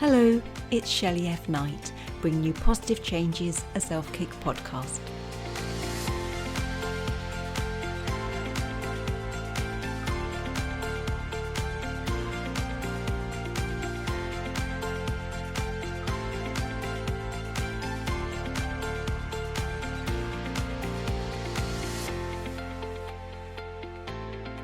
Hello, it's Shelley F Knight, bringing you Positive Changes, a self-kick podcast.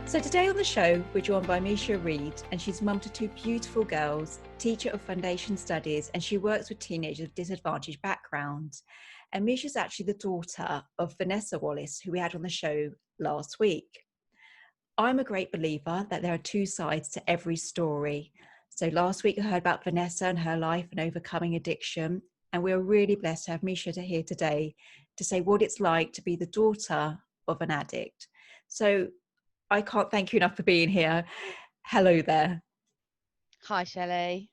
So today on the show, we're joined by Micha Reid, and she's mum to two beautiful girls, teacher of foundation studies, and she works with teenagers with disadvantaged backgrounds. And Misha's actually the daughter of Vanessa Wallace, who we had on the show last week. I'm a great believer that there are two sides to every story. So last week I heard about Vanessa and her life and overcoming addiction, and we're really blessed to have Micha here today to say what it's like to be the daughter of an addict. So I can't thank you enough for being here. Hello there. Hi, Shelley.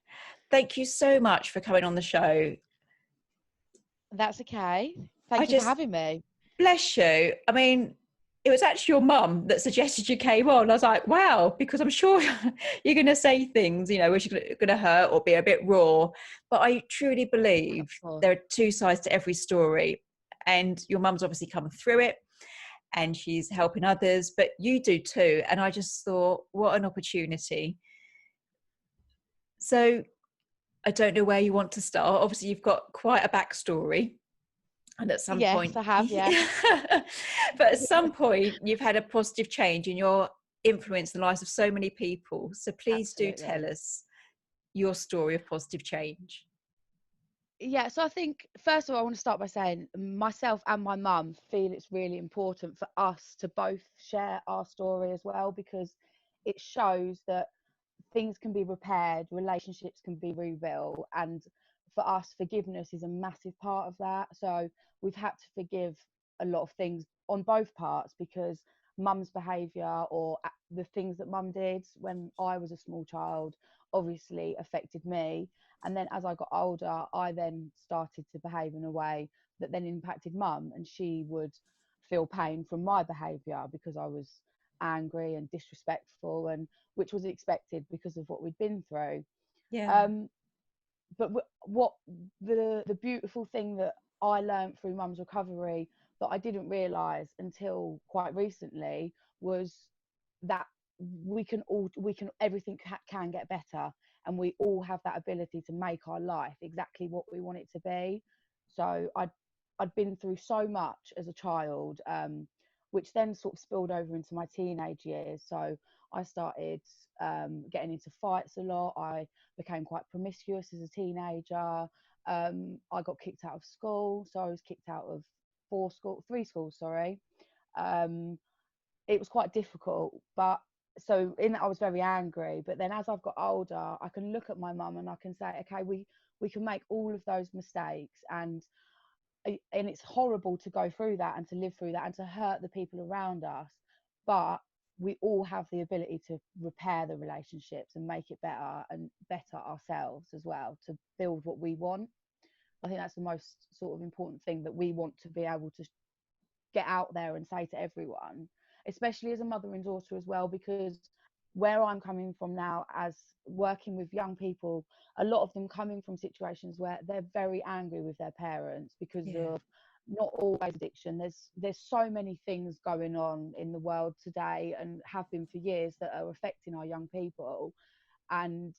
Thank you so much for coming on the show. That's okay. Thank you for having me. Bless you. I mean, it was actually your mum that suggested you came on. I was like, wow, because I'm sure you're going to say things, which are going to hurt or be a bit raw. But I truly believe there are two sides to every story. And your mum's obviously come through it, and she's helping others, but you do too. And I just thought, what an opportunity. So I don't know where you want to start. Obviously, you've got quite a backstory. And at some point, I have, yeah. But at some point, you've had a positive change in your influence in the lives of so many people. So please do tell us your story of positive change. Yeah, so I think, first of all, I want to start by saying myself and my mum feel it's really important for us to both share our story as well, because it shows that things can be repaired, relationships can be rebuilt, and for us, forgiveness is a massive part of that. So we've had to forgive a lot of things on both parts, because mum's behaviour or the things that mum did when I was a small child obviously affected me. And then as I got older, I then started to behave in a way that then impacted mum, and she would feel pain from my behaviour because I was angry and disrespectful, and which was expected because of what we'd been through. Yeah. But what the beautiful thing that I learned through mum's recovery that I didn't realise until quite recently was that everything can get better, and we all have that ability to make our life exactly what we want it to be. So I'd been through so much as a child, which then sort of spilled over into my teenage years. So I started getting into fights a lot. I became quite promiscuous as a teenager. I got kicked out of school, so I was kicked out of three schools, sorry. It was quite difficult, but so in that I was very angry. But then as I've got older, I can look at my mum and I can say, okay, we can make all of those mistakes, and it's horrible to go through that and to live through that and to hurt the people around us, but we all have the ability to repair the relationships and make it better and better ourselves as well, to build what we want. I think that's the most sort of important thing that we want to be able to get out there and say to everyone, especially as a mother and daughter as well, because where I'm coming from now, as working with young people, a lot of them coming from situations where they're very angry with their parents because of not always addiction. There's so many things going on in the world today, and have been for years, that are affecting our young people. And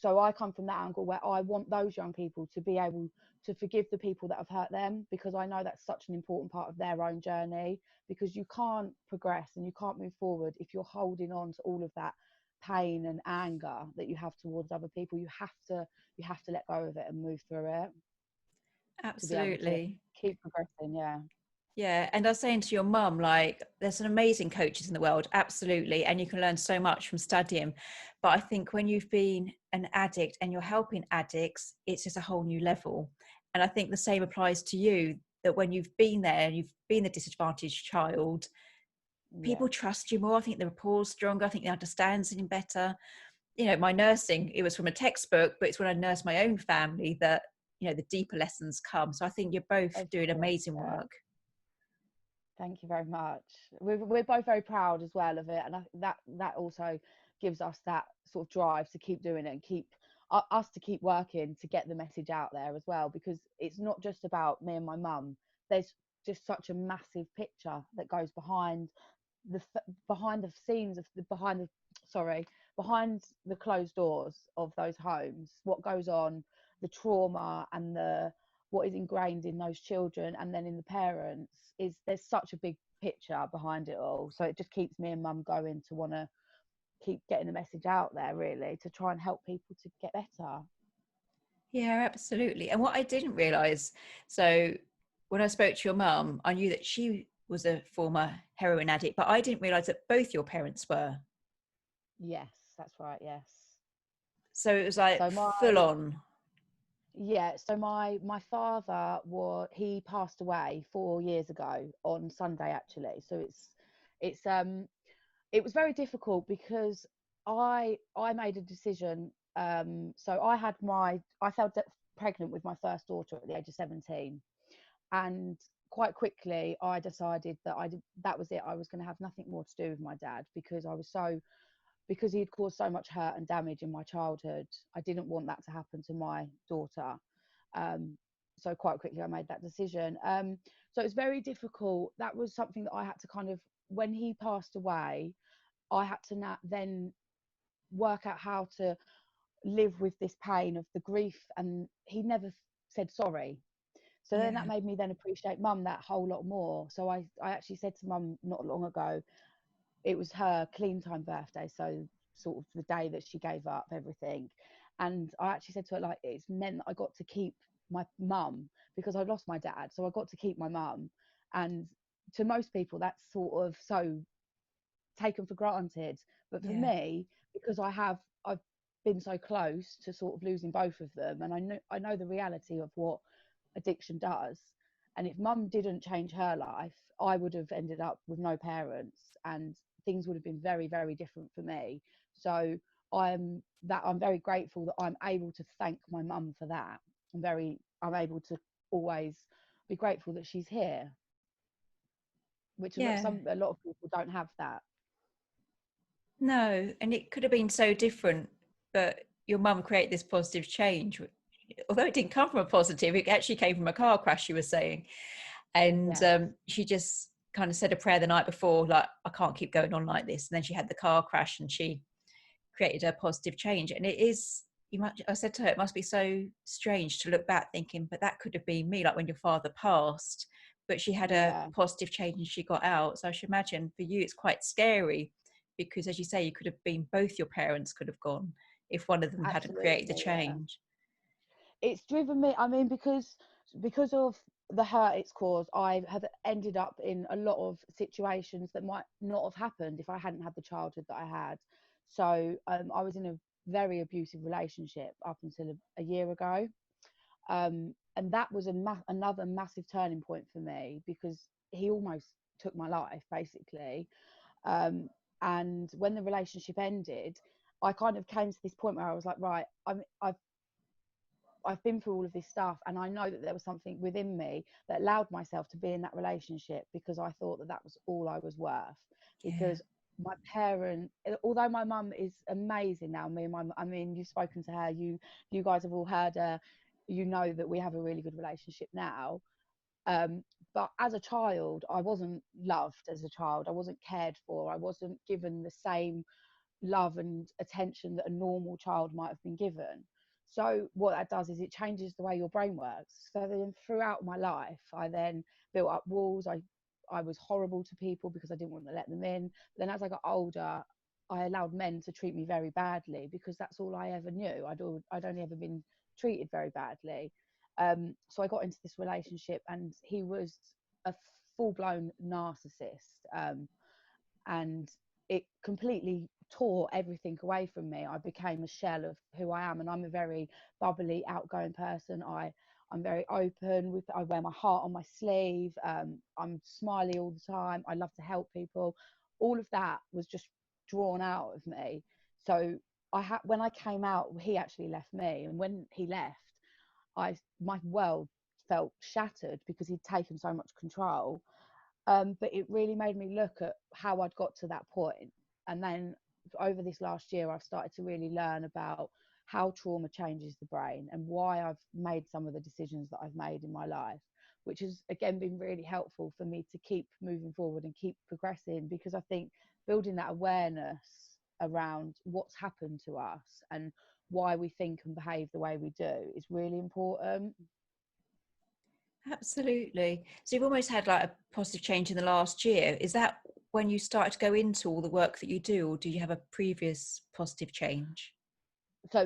so I come from that angle where I want those young people to be able to forgive the people that have hurt them, because I know that's such an important part of their own journey, because you can't progress and you can't move forward if you're holding on to all of that pain and anger that you have towards other people. You have to let go of it and move through it. Absolutely. To be able to keep progressing. Yeah, and I was saying to your mum, like, there's some amazing coaches in the world, absolutely, and you can learn so much from studying. But I think when you've been an addict and you're helping addicts, it's just a whole new level. And I think the same applies to you, that when you've been there and you've been the disadvantaged child, people trust you more. I think the rapport's stronger. I think they understand something better. My nursing, it was from a textbook, but it's when I nursed my own family that, the deeper lessons come. So I think you're both doing amazing work. Thank you very much. We're both very proud as well of it, and that also gives us that sort of drive to keep doing it and keep us to keep working to get the message out there as well, because it's not just about me and my mum. There's just such a massive picture that goes behind behind the scenes of the behind the closed doors of those homes, what goes on, the trauma and the what is ingrained in those children and then in the parents. Is there's such a big picture behind it all, so it just keeps me and mum going to want to keep getting the message out there, really, to try and help people to get better. Yeah, absolutely. And what I didn't realize, so when I spoke to your mum, I knew that she was a former heroin addict, but I didn't realize that both your parents were. Yes, that's right. Yes. So it was like So my full on. Yeah, so my father he passed away 4 years ago on Sunday, actually. So it's it was very difficult because I made a decision. So I fell pregnant with my first daughter at the age of 17, and quite quickly I decided that that was it. I was going to have nothing more to do with my dad, because he had caused so much hurt and damage in my childhood. I didn't want that to happen to my daughter. Um, so quite quickly I made that decision. So it's very difficult. That was something that I had to kind of, when he passed away, I had to then work out how to live with this pain of the grief. And he never said sorry. So then that Yeah. made me then appreciate mum that whole lot more. So I actually said to mum not long ago, it was her clean time birthday, so sort of the day that she gave up everything, and I actually said to her, like, it's meant that I got to keep my mum, because I lost my dad, so I got to keep my mum. And to most people that's sort of so taken for granted, but for Yeah. me, because I've been so close to sort of losing both of them, and I know the reality of what addiction does. And if mum didn't change her life, I would have ended up with no parents, and things would have been very, very different for me. So I'm very grateful that I'm able to thank my mum for that. I'm able to always be grateful that she's here, which Yeah. a lot of people don't have that. No, and it could have been so different, but your mum created this positive change. Although it didn't come from a positive, it actually came from a car crash, you were saying. And Yes, she just kind of said a prayer the night before, like, I can't keep going on like this. And then she had the car crash and she created a positive change. And it is, I said to her, it must be so strange to look back thinking, but that could have been me, like when your father passed, but she had a yeah, positive change and she got out. So I should imagine for you, it's quite scary because, as you say, you could have been, both your parents could have gone if one of them hadn't created the absolutely, yeah. change. It's driven me, I mean, because of the hurt it's caused, I have ended up in a lot of situations that might not have happened if I hadn't had the childhood that I had. So I was in a very abusive relationship up until a year ago, and that was another massive turning point for me, because he almost took my life, basically. um, and when the relationship ended, I kind of came to this point where I was like, right, I've been through all of this stuff, and I know that there was something within me that allowed myself to be in that relationship, because I thought that that was all I was worth. Yeah. Because my parent, although my mum is amazing now, me and my, I mean, you've spoken to her, you guys have all heard her, you know that we have a really good relationship now. But as a child, I wasn't loved. As a child, I wasn't cared for. I wasn't given the same love and attention that a normal child might have been given. So what that does is it changes the way your brain works. So then throughout my life, I then built up walls. I was horrible to people because I didn't want to let them in. But then as I got older, I allowed men to treat me very badly, because that's all I ever knew. I'd only ever been treated very badly. So I got into this relationship, and he was a full-blown narcissist. And it completely tore everything away from me. I became a shell of who I am, and I'm a very bubbly, outgoing person. I'm very open. I wear my heart on my sleeve. I'm smiley all the time. I love to help people. All of that was just drawn out of me. So when I came out, he actually left me, and when he left, my world felt shattered, because he'd taken so much control. But it really made me look at how I'd got to that point. And then over this last year, I've started to really learn about how trauma changes the brain and why I've made some of the decisions that I've made in my life, which has again been really helpful for me to keep moving forward and keep progressing, because I think building that awareness around what's happened to us and why we think and behave the way we do is really important. Absolutely. So you've almost had like a positive change in the last year. Is that when you started to go into all the work that you do, or do you have a previous positive change? So I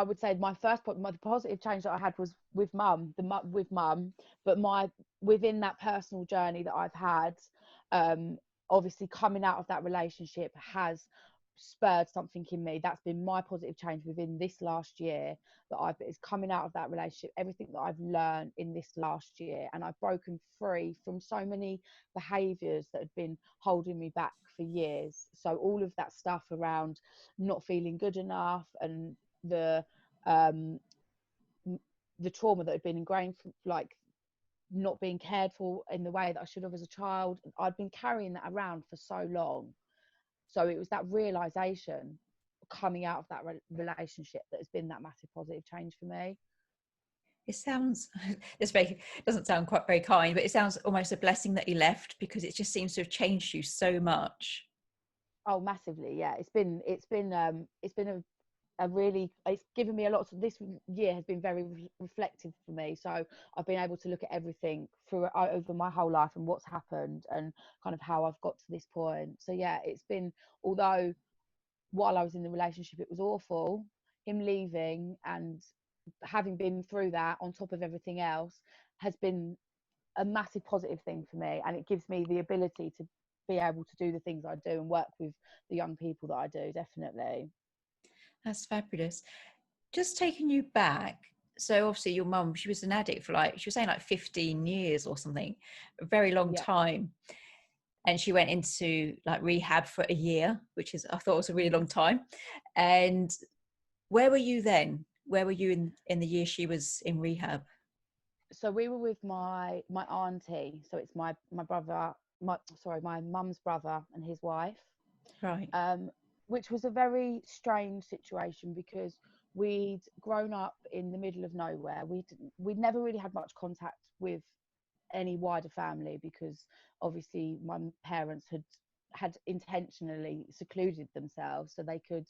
would say my the positive change that I had was with mum, but my within that personal journey that I've had, obviously coming out of that relationship has spurred something in me. That's been my positive change within this last year, that I've is coming out of that relationship, everything that I've learned in this last year, and I've broken free from so many behaviors that had been holding me back for years. So all of that stuff around not feeling good enough, and um the trauma that had been ingrained from, like, not being cared for in the way that I should have as a child, I'd been carrying that around for so long. So it was that realization coming out of that relationship that has been that massive positive change for me. It sounds, doesn't sound quite very kind, but it sounds almost a blessing that you left, because it just seems to have changed you so much. Oh, massively, yeah. A really, it's given me a lot. This year has been very reflective for me, so I've been able to look at everything through over my whole life and what's happened and kind of how I've got to this point. So yeah, it's been, although while I was in the relationship it was awful, him leaving and having been through that on top of everything else has been a massive positive thing for me, and it gives me the ability to be able to do the things I do and work with the young people that I do, definitely. That's fabulous. Just taking you back. So obviously your mum, she was an addict for like, she was saying like 15 years or something, a very long Yeah. time. And she went into like rehab for a year, which is, I thought was a really long time. And where were you then? Where were you in the year she was in rehab? So we were with my auntie, so it's my brother, my mum's brother and his wife, Right. um which was a very strange situation because we'd grown up in the middle of nowhere. We'd never really had much contact with any wider family, because obviously my parents had intentionally secluded themselves so they could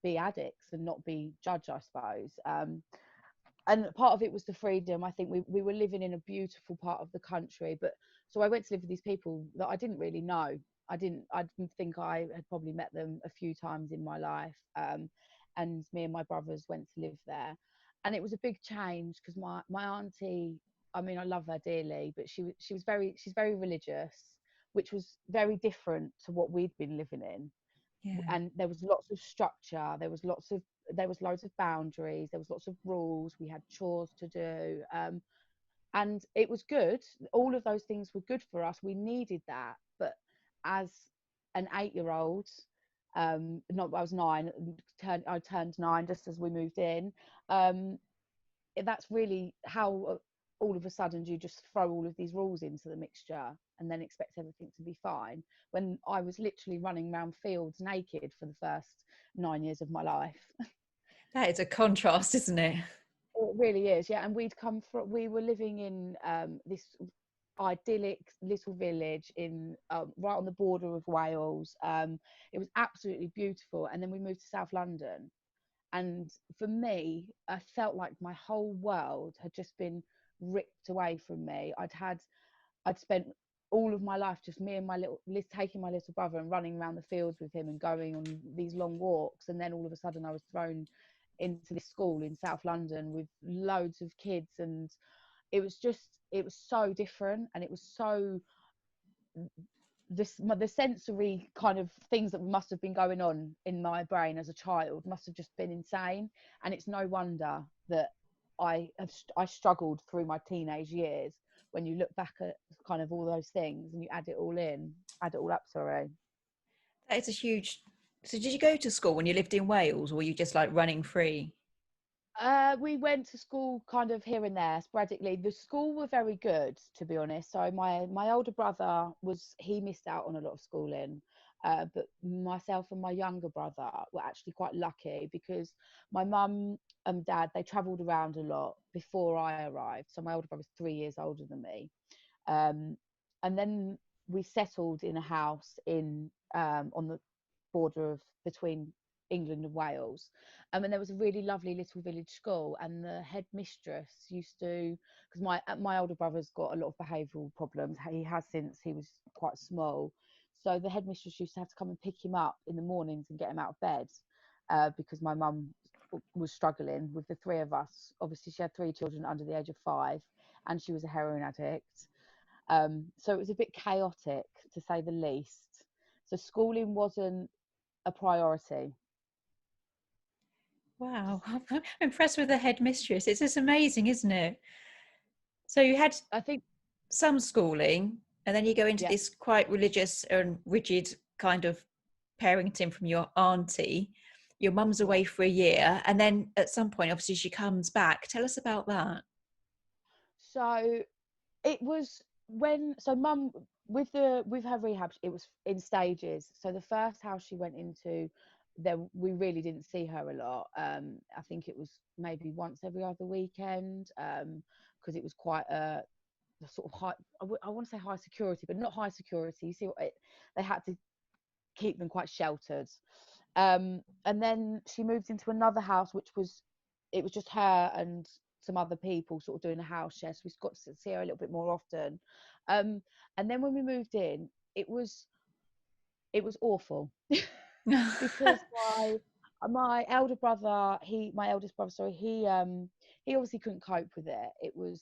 be addicts and not be judged, I suppose. And part of it was the freedom. I think we were living in a beautiful part of the country, but so I went to live with these people that I didn't really know. I didn't think I had probably met them a few times in my life. And me and my brothers went to live there, and it was a big change because my auntie, I mean, I love her dearly, but she's very religious, which was very different to what we'd been living in. Yeah. And there was lots of structure, there was loads of boundaries, there was lots of rules, we had chores to do, and it was good. All of those things were good for us, we needed that. But as an 8-year-old, not I was 9, I turned 9 just as we moved in. That's really how all of a sudden you just throw all of these rules into the mixture and then expect everything to be fine, when I was literally running around fields naked for the first 9 years of my life. That is a contrast, isn't it? It really is, yeah. And we were living in this idyllic little village in right on the border of Wales. It was absolutely beautiful, and then we moved to South London, and for me, I felt like my whole world had just been ripped away from me. I'd spent all of my life just me and taking my little brother and running around the fields with him and going on these long walks, and then all of a sudden I was thrown into this school in South London with loads of kids, and it was so different, and it was so the sensory kind of things that must have been going on in my brain as a child must have just been insane. And it's no wonder that I struggled through my teenage years, when you look back at kind of all those things and you add it all up, sorry. That is a huge. So did you go to school when you lived in Wales, or were you just like running free? We went to school kind of here and there sporadically. The school were very good, to be honest. So my older brother he missed out on a lot of schooling. But myself and my younger brother were actually quite lucky because my mum and dad, they travelled around a lot before I arrived. So my older brother's 3 years older than me. Um, and then we settled in a house in on the border of between England and Wales. And there was a really lovely little village school, and the headmistress used to, because my older brother's got a lot of behavioural problems. He has since he was quite small. So the headmistress used to have to come and pick him up in the mornings and get him out of bed, because my mum was struggling with the three of us. Obviously, she had three children under the age of 5, and she was a heroin addict. So it was a bit chaotic, to say the least. So schooling wasn't a priority. Wow, I'm impressed with the headmistress. It's just amazing, isn't it? So you had I think, some schooling, and then you go into yeah, this quite religious and rigid kind of parenting from your auntie. Your mum's yeah. away for a year, and then at some point, obviously, she comes back. Tell us about that. So it was when, so mum, with her rehab, it was in stages. So the first house she went into, there we really didn't see her a lot. I think it was maybe once every other weekend, because it was quite a sort of high, I want to say high security, but not high security. You see what they had to keep them quite sheltered. And then she moved into another house, which was, it was just her and some other people sort of doing a house share. So we got to see her a little bit more often. And then when we moved in, it was awful because my elder brother, my eldest brother, sorry, he obviously couldn't cope with it. It was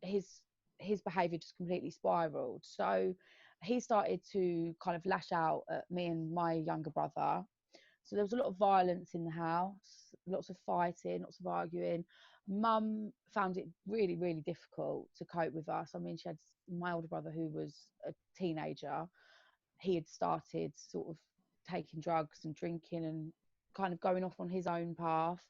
his his behaviour just completely spiraled. So he started to kind of lash out at me and my younger brother. So there was a lot of violence in the house, lots of fighting, lots of arguing. Mum found it really, really difficult to cope with us. I mean, she had my older brother, who was a teenager. He had started sort of taking drugs and drinking and kind of going off on his own path.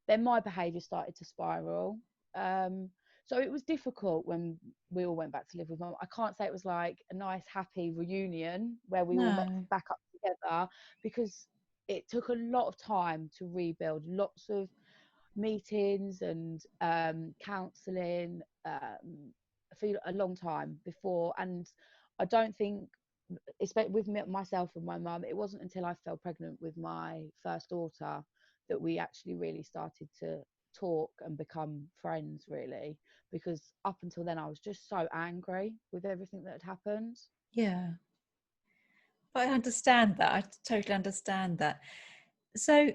Then my behaviour started to spiral. Um, so it was difficult when we all went back to live with mum. I can't say it was like a nice, happy reunion where we all met No. back up together, because it took a lot of time to rebuild, lots of meetings and counselling, for a long time before. And I don't think, especially with myself and my mum, it wasn't until I fell pregnant with my first daughter that we actually really started to talk and become friends, really, because up until then I was just so angry with everything that had happened. Yeah, I understand that. I totally understand that. So,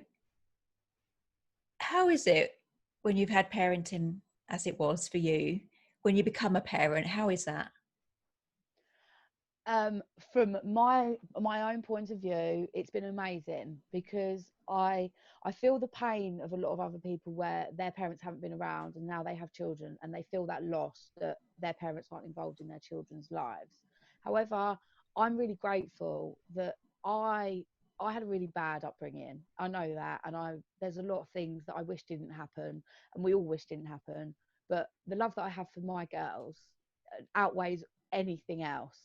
how is it when you've had parenting as it was for you? When you become a parent, how is that? um from my own point of view, it's been amazing, because I feel the pain of a lot of other people where their parents haven't been around and now they have children, and they feel that loss that their parents aren't involved in their children's lives. However, I'm really grateful that i I had a really bad upbringing. I know that, and I there's a lot of things that I wish didn't happen, and we all wish didn't happen. But the love that I have for my girls outweighs anything else.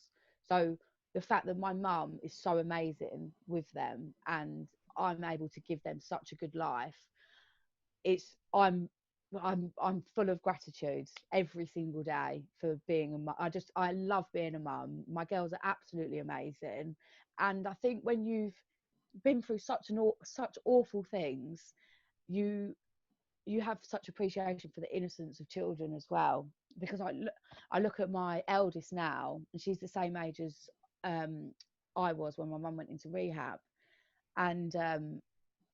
So the fact that my mum is so amazing with them, and I'm able to give them such a good life, it's I'm full of gratitude every single day for being a mum. I love being a mum. My girls are absolutely amazing, and I think when you've been through such awful things, you you have such appreciation for the innocence of children as well. Because I look at my eldest now, and she's the same age as um, I was when my mum went into rehab, and and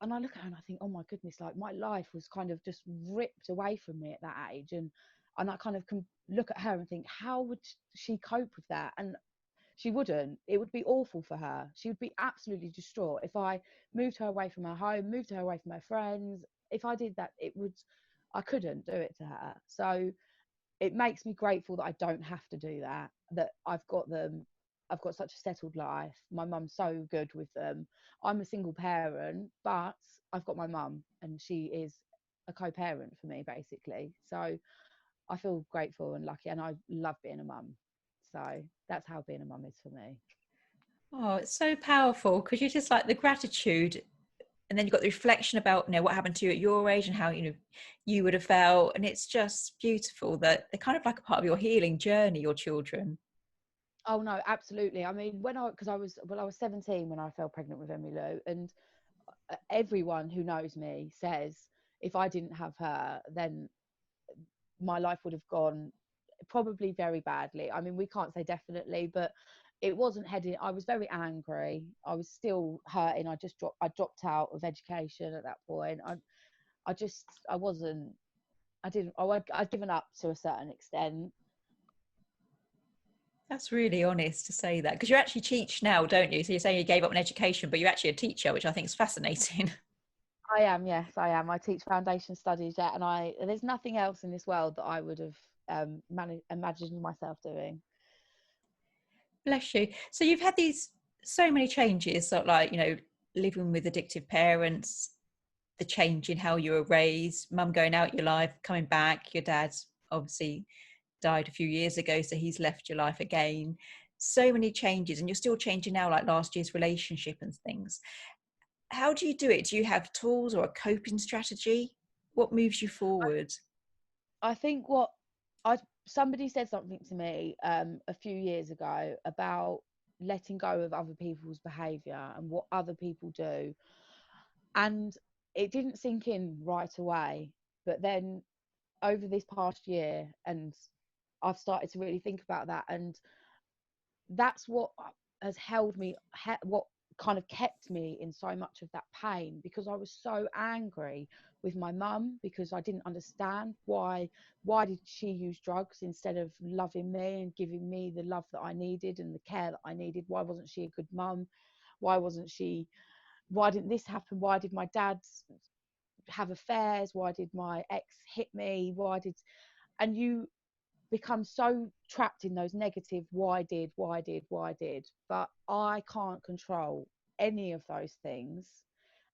I look at her and I think, oh my goodness, like my life was kind of just ripped away from me at that age, and I kind of can look at her and think, how would she cope with that? And she wouldn't. It would be awful for her. She would be absolutely distraught if I moved her away from her home, moved her away from her friends. If I did that, I couldn't do it to her. So it makes me grateful that I don't have to do that, that I've got them. I've got such a settled life. My mum's so good with them. I'm a single parent, but I've got my mum, and she is a co-parent for me, basically. So I feel grateful and lucky, and I love being a mum. So that's how being a mum is for me. Oh, it's so powerful because you're just like the gratitude, and then you've got the reflection about what happened to you at your age and how you would have felt, and it's just beautiful that they're kind of like a part of your healing journey, your children. Oh no, absolutely. I mean, because I was 17 when I fell pregnant with Emily Lou, and everyone who knows me says if I didn't have her, then my life would have gone probably very badly. I mean, we can't say definitely, but it wasn't heading. I was very angry. I was still hurting. I dropped out of education at that point. I wasn't. I didn't. I'd given up to a certain extent. That's really honest to say that, because you actually teach now, don't you? So you're saying you gave up on education, but you're actually a teacher, which I think is fascinating. I am, yes, I am. I teach foundation studies, yeah, and there's nothing else in this world that I would have imagined myself doing. Bless you. So you've had these so many changes, so like, living with addictive parents, the change in how you were raised, mum going out your life, coming back, your dad's obviously died a few years ago, so he's left your life again. So many changes, and you're still changing now, like last year's relationship and things. How do you do it? Do you have tools or a coping strategy? What moves you forward? I think what I somebody said something to me a few years ago about letting go of other people's behaviour and what other people do, and it didn't sink in right away. But then over this past year, and I've started to really think about that, and that's what has held me, what kind of kept me in so much of that pain, because I was so angry with my mum because I didn't understand why did she use drugs instead of loving me and giving me the love that I needed and the care that I needed. Why wasn't she a good mum? Why didn't this happen? Why did my dad have affairs? Why did my ex hit me? And you become so trapped in those negative why did, but I can't control any of those things.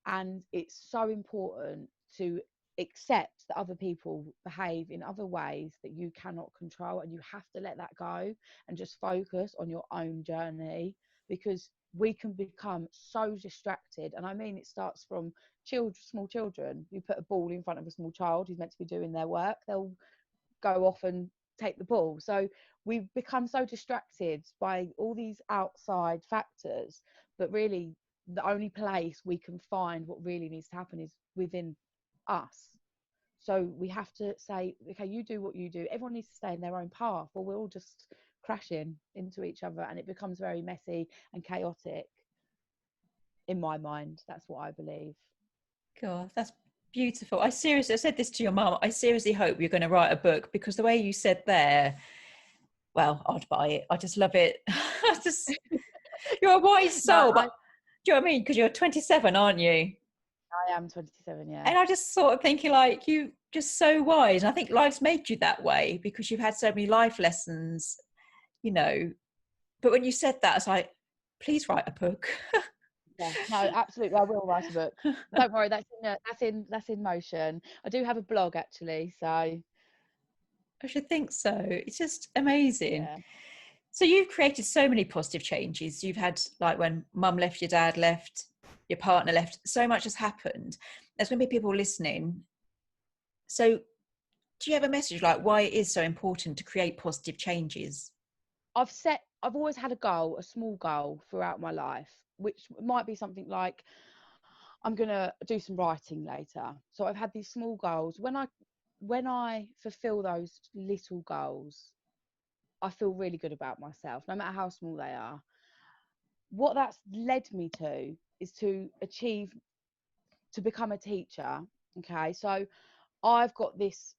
And it's so important to accept that other people behave in other ways that you cannot control, and you have to let that go and just focus on your own journey, because we can become so distracted. And I mean, it starts from small children. You put a ball in front of a small child who's meant to be doing their work, they'll go off and take the ball. So we've become so distracted by all these outside factors, but really the only place we can find what really needs to happen is within us. So we have to say, okay, you do what you do. Everyone needs to stay in their own path, or we're all just crashing into each other, and it becomes very messy and chaotic. In my mind, that's what I believe. God, that's beautiful. I said this to your mum. I seriously hope you're going to write a book, because the way you said there, well, I'd buy it. I just love it. You're a wise No, soul, but do you know what I mean? Because you're 27, aren't you? I am 27, yeah. And I just sort of thinking, like, you just so wise. And I think life's made you that way because you've had so many life lessons, you know. But when you said that, it's like, please write a book. Yeah, no, absolutely. I will write a book. Don't worry, that's in motion. I do have a blog actually, so I should think so. It's just amazing. yeah. So you've created so many positive changes. You've had, like, when mum left, your dad left, your partner left, so much has happened. There's going to be people listening. So do you have a message, like why it is so important to create positive changes? I've always had a goal, a small goal throughout my life, which might be something like I'm gonna do some writing later. So I've had these small goals. When I fulfill those little goals, I feel really good about myself, no matter how small they are. What that's led me to is to become a teacher. Okay, so I've got this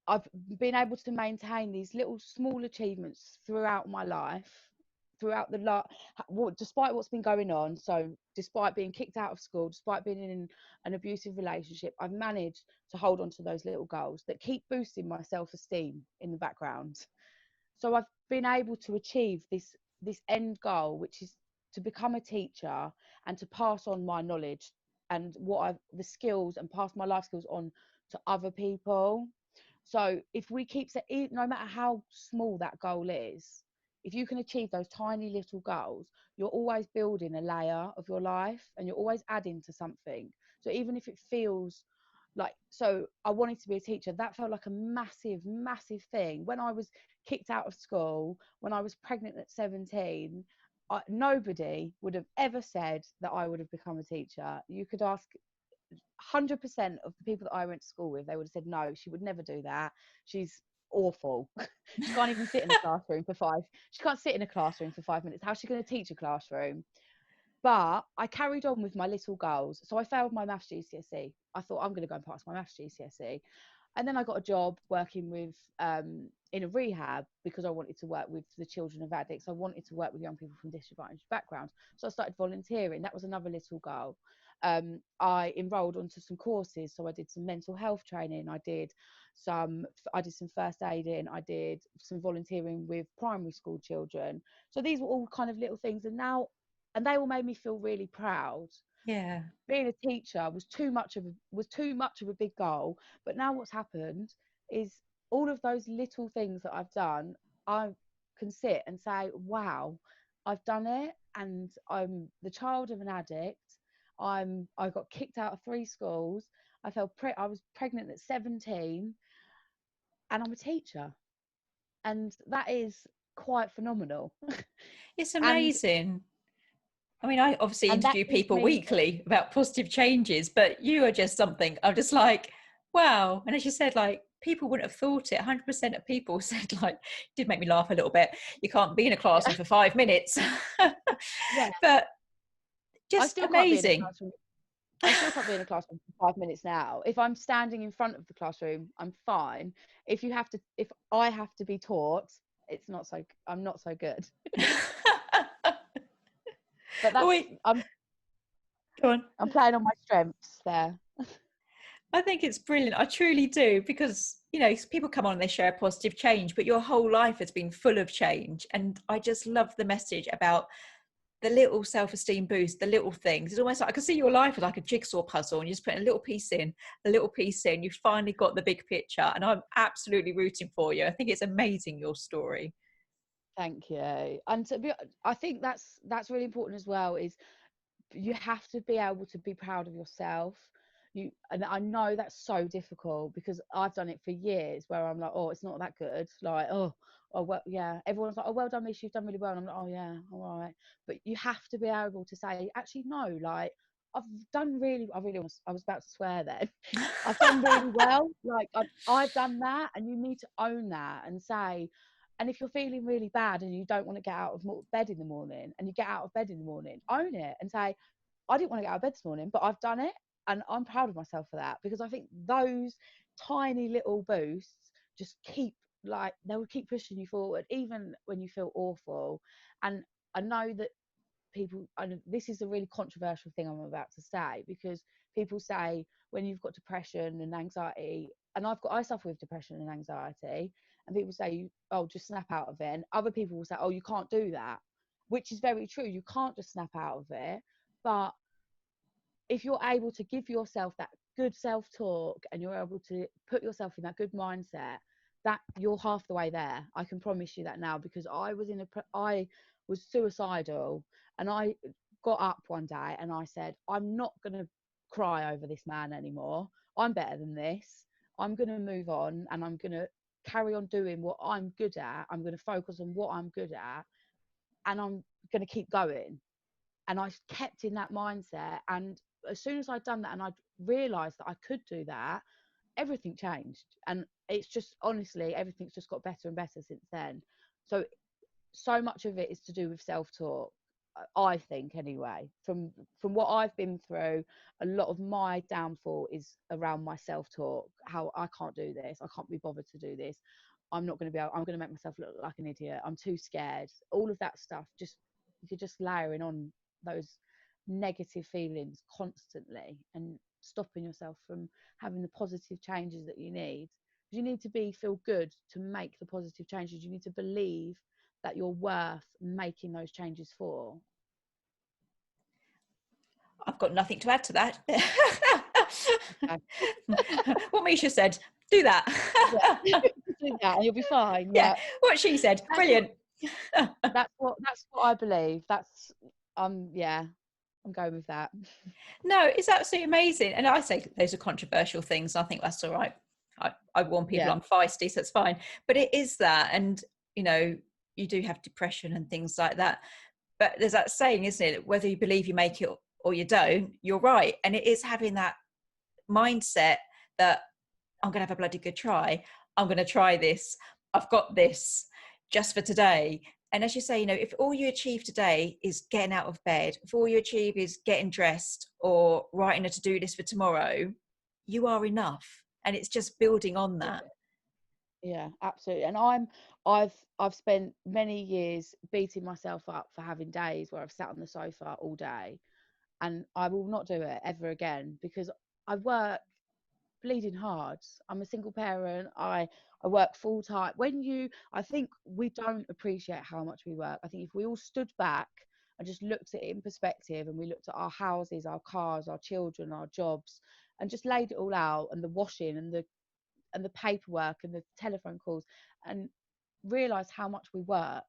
I've been able to maintain these little small achievements throughout my life, throughout despite what's been going on. So, despite being kicked out of school, despite being in an abusive relationship, I've managed to hold on to those little goals that keep boosting my self-esteem in the background. So, I've been able to achieve this end goal, which is to become a teacher and to pass on my knowledge and the skills, and pass my life skills on to other people. So if we keep no matter how small that goal is, if you can achieve those tiny little goals, you're always building a layer of your life, and you're always adding to something. So even if it feels like, so I wanted to be a teacher, that felt like a massive, massive thing. When I was kicked out of school, when I was pregnant at 17, nobody would have ever said that I would have become a teacher. You could ask 100% of the people that I went to school with, they would have said, no, she would never do that. She's awful. She can't even sit in a classroom for she can't sit in a classroom for 5 minutes. How's she going to teach a classroom? But I carried on with my little goals. So I failed my maths GCSE. I thought, I'm going to go and pass my maths GCSE. And then I got a job working with in a rehab, because I wanted to work with the children of addicts. I wanted to work with young people from disadvantaged backgrounds. So I started volunteering. That was another little goal. I enrolled onto some courses. So I did some mental health training. I did some first aiding. I did some volunteering with primary school children. So these were all kind of little things. And they all made me feel really proud. Yeah. Being a teacher was too much of a big goal. But now what's happened is all of those little things that I've done, I can sit and say, wow, I've done it. And I'm the child of an addict. I got kicked out of 3 schools. I was pregnant at 17, and I'm a teacher. And that is quite phenomenal. It's and amazing. I mean, I obviously and that interview gives people me, weekly about positive changes, but you are just something. I'm just like, wow. And as you said, like, people wouldn't have thought it. 100% of people said, like, did make me laugh a little bit. You can't be in a classroom yeah, for 5 minutes. yeah. But I just still can't be in a amazing. classroom. I still can't be in a classroom for 5 minutes now. If I'm standing in front of the classroom, I'm fine. If I have to be taught, I'm not so good. But Wait, go on. I'm playing on my strengths there. I think it's brilliant. I truly do, because, you know, people come on and they share a positive change, but your whole life has been full of change. And I just love the message about the little self-esteem boost, the little things. It's almost like I can see your life as like a jigsaw puzzle, and you just put a little piece in, you've finally got the big picture. And I'm absolutely rooting for you. I think it's amazing, your story. Thank you. And I think that's really important as well, is you have to be able to be proud of yourself. And I know that's so difficult, because I've done it for years, where I'm like, oh, it's not that good. Like, oh, well, yeah. Everyone's like, oh, well done, Micha, you've done really well. And I'm like, oh yeah, all right. But you have to be able to say, actually, no, like, I was about to swear then. I've done really well. Like, I've done that, and you need to own that and say. And if you're feeling really bad and you don't want to get out of bed in the morning, and you get out of bed in the morning, own it and say, I didn't want to get out of bed this morning, but I've done it, and I'm proud of myself for that. Because I think those tiny little boosts just they will keep pushing you forward, even when you feel awful. And I know that this is a really controversial thing I'm about to say, because people say, when you've got depression and anxiety, and I suffer with depression and anxiety, and people say, oh, just snap out of it. And other people will say, oh, you can't do that, which is very true. You can't just snap out of it. But if you're able to give yourself that good self-talk, and you're able to put yourself in that good mindset, that you're half the way there. I can promise you that now, because I was suicidal, and I got up one day and I said, I'm not going to cry over this man anymore. I'm better than this. I'm going to move on, and I'm going to carry on doing what I'm good at. I'm going to focus on what I'm good at, and I'm going to keep going. And I kept in that mindset. And as soon as I'd done that, and I realized that I could do that, everything changed. And it's just, honestly, everything's just got better and better since then. So much of it is to do with self-talk, I think, anyway. From what I've been through, a lot of my downfall is around my self-talk. How I can't do this, I can't be bothered to do this, I'm going to make myself look like an idiot, I'm too scared. All of that stuff, you're just layering on those negative feelings constantly, and stopping yourself from having the positive changes that you need. You need to feel good to make the positive changes. You need to believe that you're worth making those changes for. I've got nothing to add to that. Okay. What Micha said, do that. Yeah. Do that and you'll be fine. Yeah, what she said, brilliant. That's what I believe. That's yeah, I'm going with that. No, it's absolutely amazing. And I say those are controversial things. I think that's all right. I warn people Yeah, I'm feisty, so it's fine. But it is that. And, you know, you do have depression and things like that. But there's that saying, isn't it? Whether you believe you make it or you don't, you're right. And it is having that mindset that I'm going to have a bloody good try. I'm going to try this. I've got this just for today. And as you say, you know, if all you achieve today is getting out of bed, if all you achieve is getting dressed or writing a to-do list for tomorrow, you are enough. And it's just building on that. yeah, absolutely. And I've spent many years beating myself up for having days where I've sat on the sofa all day, and I will not do it ever again because I work bleeding hard. I'm a single parent. I work full time. I think we don't appreciate how much we work. I think if we all stood back and just looked at it in perspective, and we looked at our houses, our cars, our children, our jobs, and just laid it all out, and the washing and the paperwork and the telephone calls, and realised how much we work,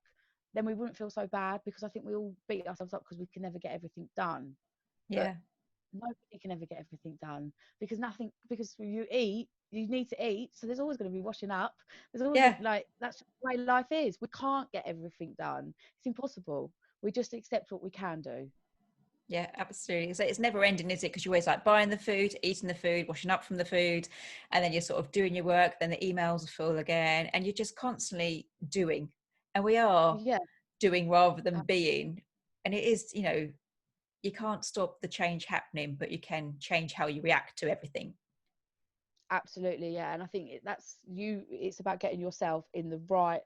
then we wouldn't feel so bad, because I think we all beat ourselves up because we can never get everything done. But Yeah. nobody can ever get everything done, because you eat, you need to eat, so there's always going to be washing up, there's always Yeah. like, that's the way life is. We can't get everything done, it's impossible. We just accept what we can do. Yeah, absolutely. So it's never ending, is it? Because you're always like buying the food, eating the food, washing up from the food, and then you're sort of doing your work. Then the emails are full again, and you're just constantly doing. And we are Yeah, doing rather than being. And it is, you know, you can't stop the change happening, but you can change how you react to everything. absolutely. Yeah, and I think it's about getting yourself in the right.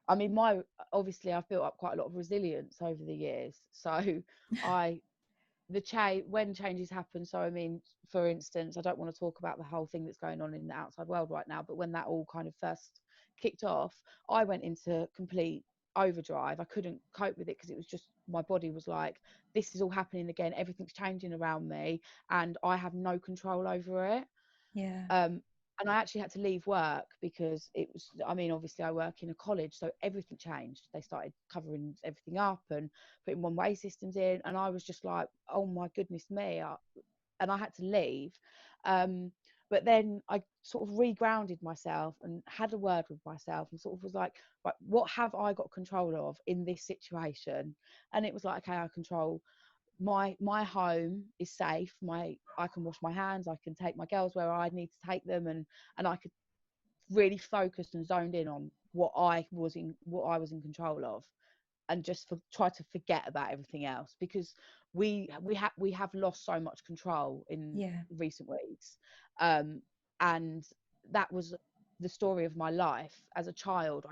I mean, my obviously I've built up quite a lot of resilience over the years, so I the change when changes happen. So I mean, for instance, I don't want to talk about the whole thing that's going on in the outside world right now, but when that all kind of first kicked off, I went into complete overdrive. I couldn't cope with it, because it was just, my body was like, this is all happening again, everything's changing around me, and I have no control over it. Yeah. um, and I actually had to leave work, because it was, I mean, obviously I work in a college, so everything changed. They started covering everything up and putting one way systems in. And I was just like, oh my goodness me. And I had to leave. Um, but then I sort of regrounded myself and had a word with myself, and sort of was like, right, what have I got control of in this situation? And it was like, okay, I control my home is safe, my I can wash my hands, I can take my girls where I need to take them, and I could really focus and zoned in on what I was in control of, and just try to forget about everything else, because we have lost so much control in Yeah. recent weeks. And that was the story of my life. As a child,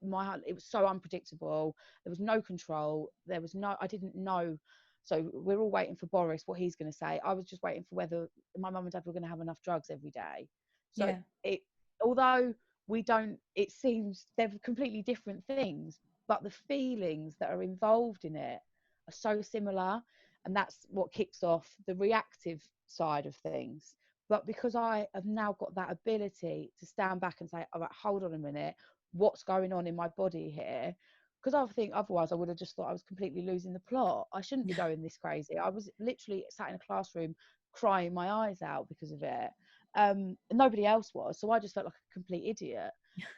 it was so unpredictable, there was no control, I didn't know. So we're all waiting for Boris, what he's going to say. I was just waiting for whether my mum and dad were going to have enough drugs every day. So Yeah. it although we don't it seems they're completely different things, but the feelings that are involved in it are so similar. And that's what kicks off the reactive side of things. But because I have now got that ability to stand back and say, all right, hold on a minute, what's going on in my body here? Because I think otherwise I would have just thought I was completely losing the plot. I shouldn't be going this crazy. I was literally sat in a classroom crying my eyes out because of it. Nobody else was, so I just felt like a complete idiot.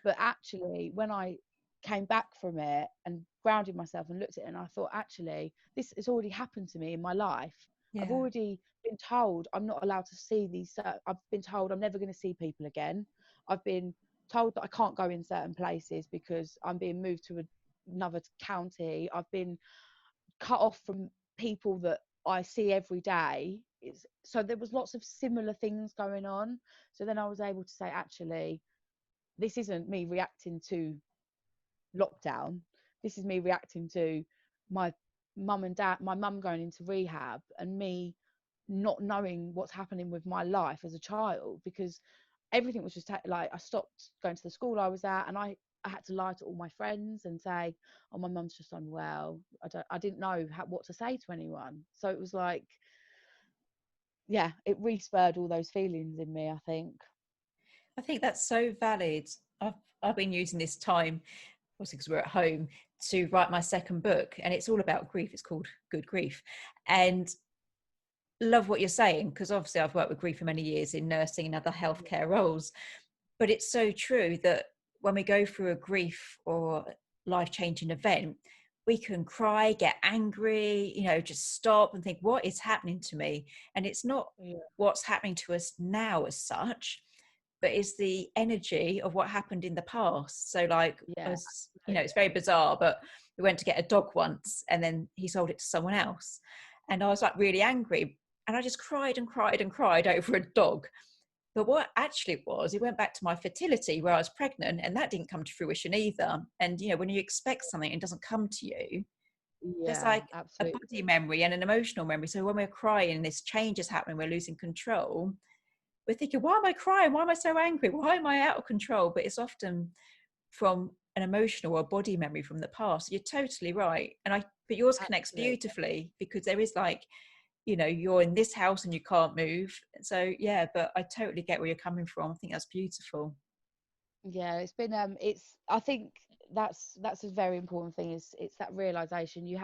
But actually, when I came back from it and grounded myself and looked at it, and I thought, actually, this has already happened to me in my life. I've Yeah. already been told I'm not allowed to see I've been told I'm never going to see people again. I've been told that I can't go in certain places because I'm being moved to another county. I've been cut off from people that I see every day. So there was lots of similar things going on. So then I was able to say, actually, this isn't me reacting to lockdown. This is me reacting to my my mum going into rehab, and me not knowing what's happening with my life as a child, because everything was just like, I stopped going to the school I was at, and I had to lie to all my friends and say, oh, my mum's just unwell. I didn't know what to say to anyone. So it was like, yeah, it re-spurred all those feelings in me, I think. I think that's so valid. I've been using this time obviously because we're at home, to write my second book, and it's all about grief. It's called Good Grief. And love what you're saying, because obviously I've worked with grief for many years in nursing and other healthcare roles, but it's so true that when we go through a grief or life-changing event, we can cry, get angry, just stop and think, what is happening to me? And it's not what's happening to us now as such, but it's the energy of what happened in the past. So like, it's very bizarre, but we went to get a dog once and then he sold it to someone else. And I was like really angry. And I just cried and cried and cried over a dog. But what actually was, it went back to my fertility where I was pregnant, and that didn't come to fruition either. And, when you expect something and it doesn't come to you, there's like absolutely a body memory and an emotional memory. So when we're crying and this change is happening, we're losing control, we're thinking, why am I crying? Why am I so angry? Why am I out of control? But it's often from an emotional or body memory from the past. You're totally right. But yours connects beautifully, because there is like, you're in this house and you can't move. So yeah, but I totally get where you're coming from. I think that's beautiful. Yeah, it's been I think that's a very important thing, is it's that realization. You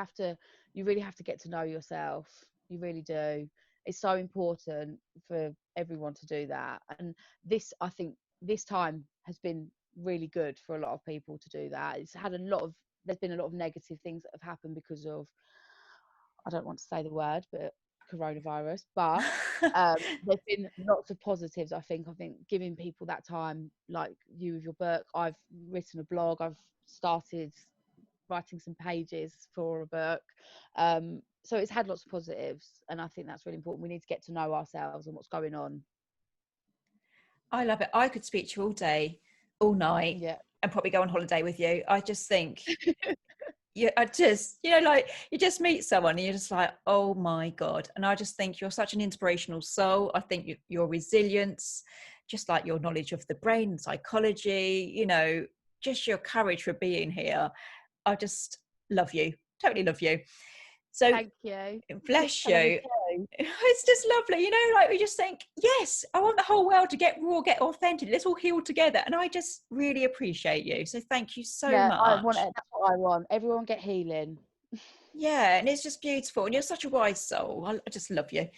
really have to get to know yourself. You really do. It's so important for everyone to do that. And I think this time has been really good for a lot of people to do that. There's been a lot of negative things that have happened because of, I don't want to say the word, but coronavirus. But there's been lots of positives. I think giving people that time, like you with your book. I've written a blog. I've started writing some pages for a book. So it's had lots of positives, and I think that's really important. We need to get to know ourselves and what's going on. I love it. I could speak to you all day, all night, and probably go on holiday with you. I just think I just, like you just meet someone and you're just like, oh my God. And I just think you're such an inspirational soul. I think your resilience, just like your knowledge of the brain and psychology, just your courage for being here. I just love you. Totally love you. So thank you. Bless you. It's just lovely, like we just think, yes, I want the whole world to get raw, get authentic. Let's all heal together. And I just really appreciate you. So thank you so much. I want it. That's what I want. Everyone get healing. Yeah, and it's just beautiful. And you're such a wise soul. I just love you.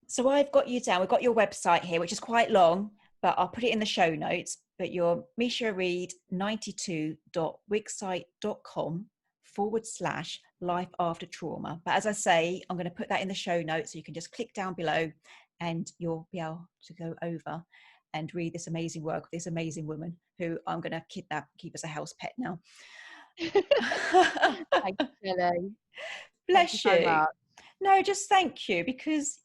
So I've got you down. We've got your website here, which is quite long, but I'll put it in the show notes. But you're Micha Reid 92.wixsite.com/life after trauma. But as I say, I'm going to put that in the show notes, so you can just click down below and you'll be able to go over and read this amazing work of this amazing woman who I'm going to kidnap, keep as a house pet now. Thank you, Shelley. Bless you. So much. No, just thank you, because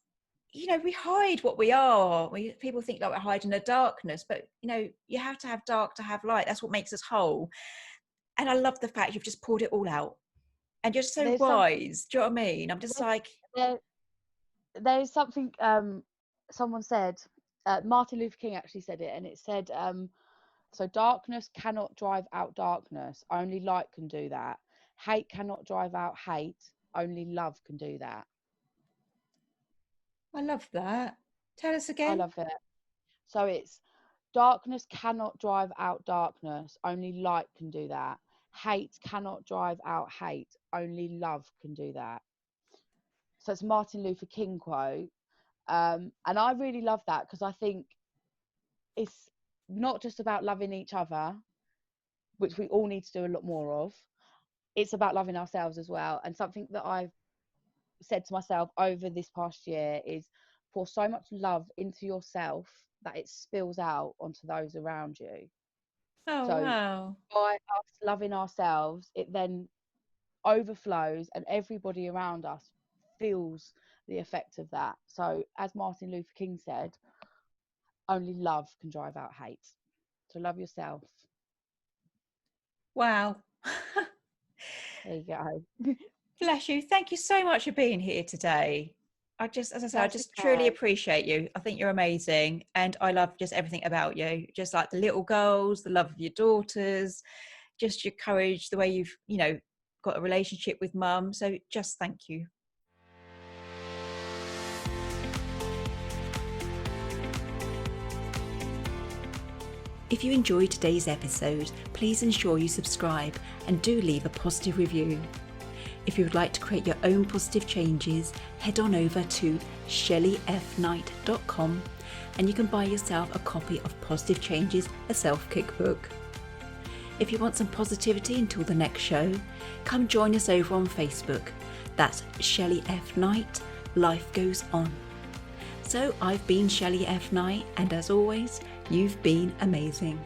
we hide what we are. People think like we're hiding the darkness, but you have to have dark to have light. That's what makes us whole. And I love the fact you've just poured it all out, and you're so wise. Do you know what I mean? I'm just like, there's something someone said, Martin Luther King actually said it, and it said, so darkness cannot drive out darkness, only light can do that. Hate cannot drive out hate, only love can do that. I love that. Tell us again. I love it. So it's, darkness cannot drive out darkness, only light can do that. Hate cannot drive out hate, only love can do that. So it's Martin Luther King quote. And I really love that, because I think it's not just about loving each other, which we all need to do a lot more of. It's about loving ourselves as well. And something that I've said to myself over this past year is, pour so much love into yourself that it spills out onto those around you. Oh, so wow. By us loving ourselves, it then overflows and everybody around us feels the effect of that. So as Martin Luther King said, only love can drive out hate. So love yourself. Wow. There you go. Bless you. Thank you so much for being here today. I just truly appreciate you. I think you're amazing. And I love just everything about you. Just like the little girls, the love of your daughters, just your courage, the way you've, got a relationship with mum. So just thank you. If you enjoyed today's episode, please ensure you subscribe and do leave a positive review. If you would like to create your own positive changes, head on over to shelleyfnight.com and you can buy yourself a copy of Positive Changes, a self-cookbook. If you want some positivity until the next show, come join us over on Facebook. That's Shelley F Knight, Life Goes On. So I've been Shelley F Knight, and as always, you've been amazing.